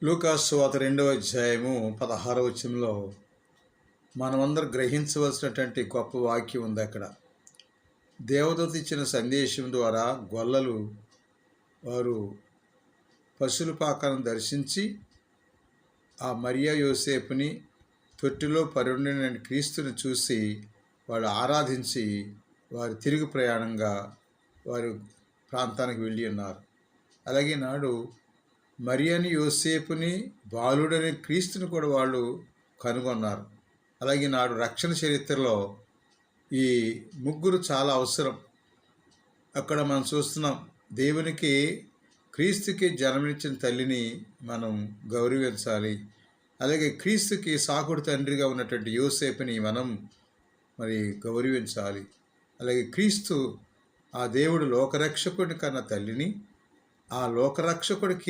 లూకాసు సువార్త 2వ అధ్యాయము 16వ వచనంలో మనమందరం గ్రహించవలసినటువంటి గొప్ప వాక్యం ఉంది. అక్కడ దేవదూత ఇచ్చిన సందేశం ద్వారా గొల్లలు వారు పశువుల పాకను దర్శించి ఆ మరియా యోసేపుని తొట్టిలో పరుండిన క్రీస్తుని చూసి వాళ్ళు ఆరాధించి వారు తిరిగి ప్రయాణంగా వారు ప్రాంతానికి వెళ్ళి ఉన్నారు. అలాగే నాడు మరియని యోసేపుని బాలుడని క్రీస్తుని కూడా వాళ్ళు కనుగొన్నారు. అలాగే నాడు రక్షణ చరిత్రలో ఈ ముగ్గురు చాలా అవసరం. అక్కడ మనం చూస్తున్నాం, దేవునికి క్రీస్తుకి జన్మనిచ్చిన తల్లిని మనం గౌరవించాలి. అలాగే క్రీస్తుకి సాకుడు తండ్రిగా ఉన్నటువంటి యోసేపుని మనం మరి గౌరవించాలి. అలాగే క్రీస్తు ఆ దేవుడు లోకరక్షకుడి కన్నా తల్లిని, ఆ లోకరక్షకుడికి